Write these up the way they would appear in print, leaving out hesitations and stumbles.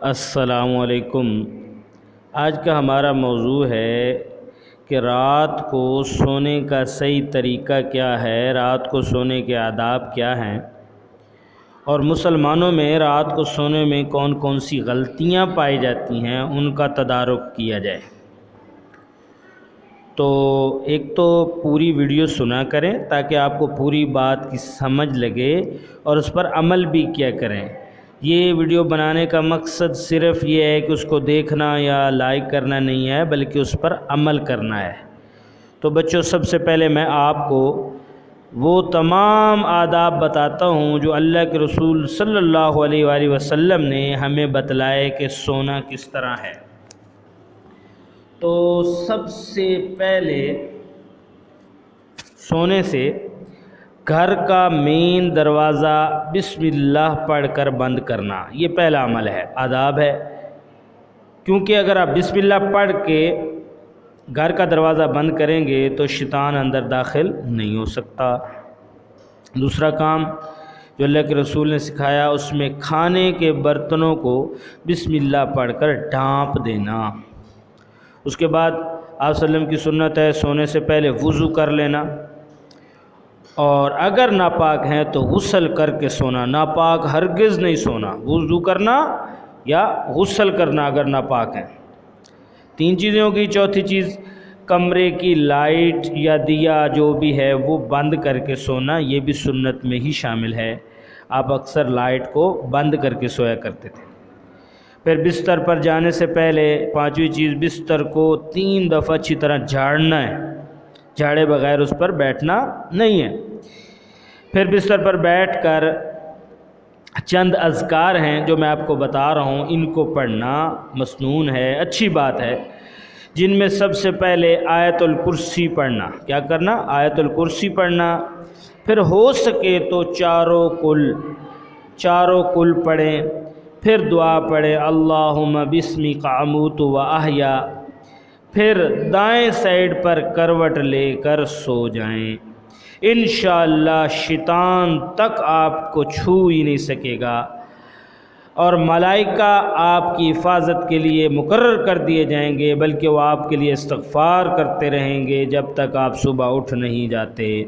السلام علیکم۔ آج کا ہمارا موضوع ہے کہ رات کو سونے کا صحیح طریقہ کیا ہے، رات کو سونے کے آداب کیا ہیں، اور مسلمانوں میں رات کو سونے میں کون کون سی غلطیاں پائی جاتی ہیں ان کا تدارک کیا جائے۔ تو ایک تو پوری ویڈیو سنا کریں تاکہ آپ کو پوری بات کی سمجھ لگے اور اس پر عمل بھی کیا کریں۔ یہ ویڈیو بنانے کا مقصد صرف یہ ہے کہ اس کو دیکھنا یا لائک کرنا نہیں ہے، بلکہ اس پر عمل کرنا ہے۔ تو بچوں، سب سے پہلے میں آپ کو وہ تمام آداب بتاتا ہوں جو اللہ کے رسول صلی اللہ علیہ وآلہ وسلم نے ہمیں بتلائے کہ سونا کس طرح ہے۔ تو سب سے پہلے سونے سے گھر کا مین دروازہ بسم اللہ پڑھ کر بند کرنا، یہ پہلا عمل ہے، آداب ہے۔ کیونکہ اگر آپ بسم اللہ پڑھ کے گھر کا دروازہ بند کریں گے تو شیطان اندر داخل نہیں ہو سکتا۔ دوسرا کام جو اللہ کے رسول نے سکھایا، اس میں کھانے کے برتنوں کو بسم اللہ پڑھ کر ڈھانپ دینا۔ اس کے بعد آپ صلی اللہ علیہ وسلم کی سنت ہے سونے سے پہلے وضو کر لینا، اور اگر ناپاک ہیں تو غسل کر کے سونا۔ ناپاک ہرگز نہیں سونا، وضو کرنا یا غسل کرنا اگر ناپاک ہیں۔ تین چیزیں ہوگی۔ چوتھی چیز، کمرے کی لائٹ یا دیا جو بھی ہے وہ بند کر کے سونا، یہ بھی سنت میں ہی شامل ہے۔ آپ اکثر لائٹ کو بند کر کے سویا کرتے تھے۔ پھر بستر پر جانے سے پہلے پانچویں چیز، بستر کو 3 دفعہ اچھی طرح جھاڑنا ہے، جھاڑے بغیر اس پر بیٹھنا نہیں ہے۔ پھر بستر پر بیٹھ کر چند اذکار ہیں جو میں آپ کو بتا رہا ہوں، ان کو پڑھنا مسنون ہے، اچھی بات ہے، جن میں سب سے پہلے آیت الکرسی پڑھنا۔ کیا کرنا؟ آیت الکرسی پڑھنا۔ پھر ہو سکے تو چاروں کل پڑھیں۔ پھر دعا پڑھیں، اللہم بسمک اموت و احیا۔ پھر دائیں سائیڈ پر کروٹ لے کر سو جائیں۔ انشاءاللہ شیطان تک آپ کو چھو ہی نہیں سکے گا، اور ملائکہ آپ کی حفاظت کے لیے مقرر کر دیے جائیں گے، بلکہ وہ آپ کے لیے استغفار کرتے رہیں گے جب تک آپ صبح اٹھ نہیں جاتے۔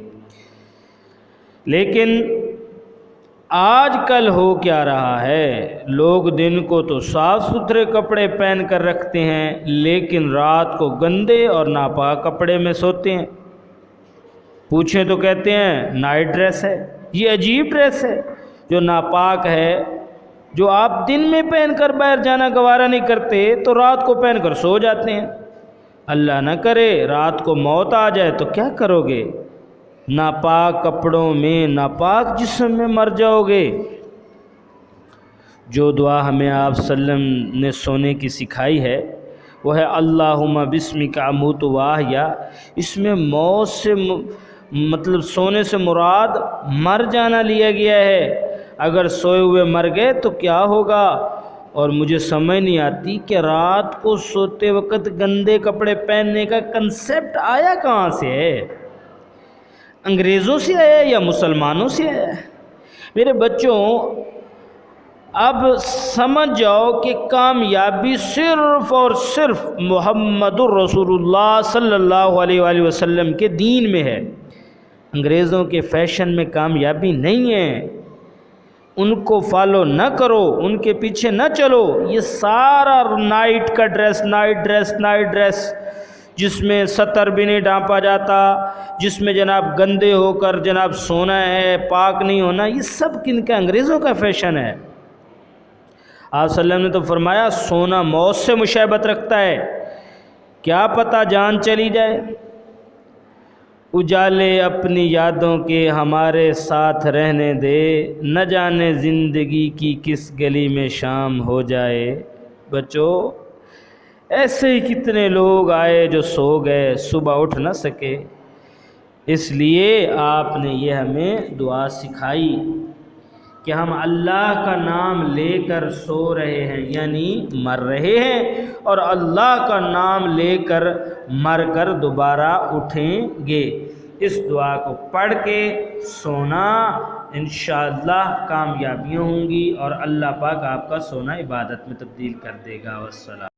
لیکن آج کل ہو کیا رہا ہے، لوگ دن کو تو صاف ستھرے کپڑے پہن کر رکھتے ہیں، لیکن رات کو گندے اور ناپاک کپڑے میں سوتے ہیں۔ پوچھیں تو کہتے ہیں نائٹ ڈریس ہے۔ یہ عجیب ڈریس ہے جو ناپاک ہے، جو آپ دن میں پہن کر باہر جانا گوارا نہیں کرتے تو رات کو پہن کر سو جاتے ہیں۔ اللہ نہ کرے رات کو موت آ جائے تو کیا کرو گے؟ ناپاک کپڑوں میں، ناپاک جسم میں مر جاؤ گے۔ جو دعا ہمیں آپ صلی اللہ علیہ وسلم نے سونے کی سکھائی ہے وہ ہے اللہم بسمک اموت و احیا۔ اس میں موت سے مطلب سونے سے مراد مر جانا لیا گیا ہے۔ اگر سوئے ہوئے مر گئے تو کیا ہوگا؟ اور مجھے سمجھ نہیں آتی کہ رات کو سوتے وقت گندے کپڑے پہننے کا کنسیپٹ آیا کہاں سے ہے؟ انگریزوں سے آیا یا مسلمانوں سے آیا؟ میرے بچوں، اب سمجھ جاؤ کہ کامیابی صرف اور صرف محمد الرسول اللہ صلی اللہ علیہ وآلہ وسلم کے دین میں ہے۔ انگریزوں کے فیشن میں کامیابی نہیں ہے، ان کو فالو نہ کرو، ان کے پیچھے نہ چلو۔ یہ سارا نائٹ کا ڈریس، نائٹ ڈریس جس میں ستر بھی نہیں ڈھانپا جاتا، جس میں جناب گندے ہو کر جناب سونا ہے، پاک نہیں ہونا، یہ سب کن کا؟ انگریزوں کا فیشن ہے۔ آپ صلی اللہ علیہ وسلم نے تو فرمایا سونا موت سے مشابہت رکھتا ہے، کیا پتہ جان چلی جائے۔ اجالے اپنی یادوں کے ہمارے ساتھ رہنے دے، نہ جانے زندگی کی کس گلی میں شام ہو جائے۔ بچوں، ایسے ہی کتنے لوگ آئے جو سو گئے، صبح اٹھ نہ سکے۔ اس لیے آپ نے یہ ہمیں دعا سکھائی کہ ہم اللہ کا نام لے کر سو رہے ہیں، یعنی مر رہے ہیں، اور اللہ کا نام لے کر مر کر دوبارہ اٹھیں گے۔ اس دعا کو پڑھ کے سونا انشاءاللہ کامیابیاں ہوں گی اور اللہ پاک آپ کا سونا عبادت میں تبدیل کر دے گا۔ والسلام۔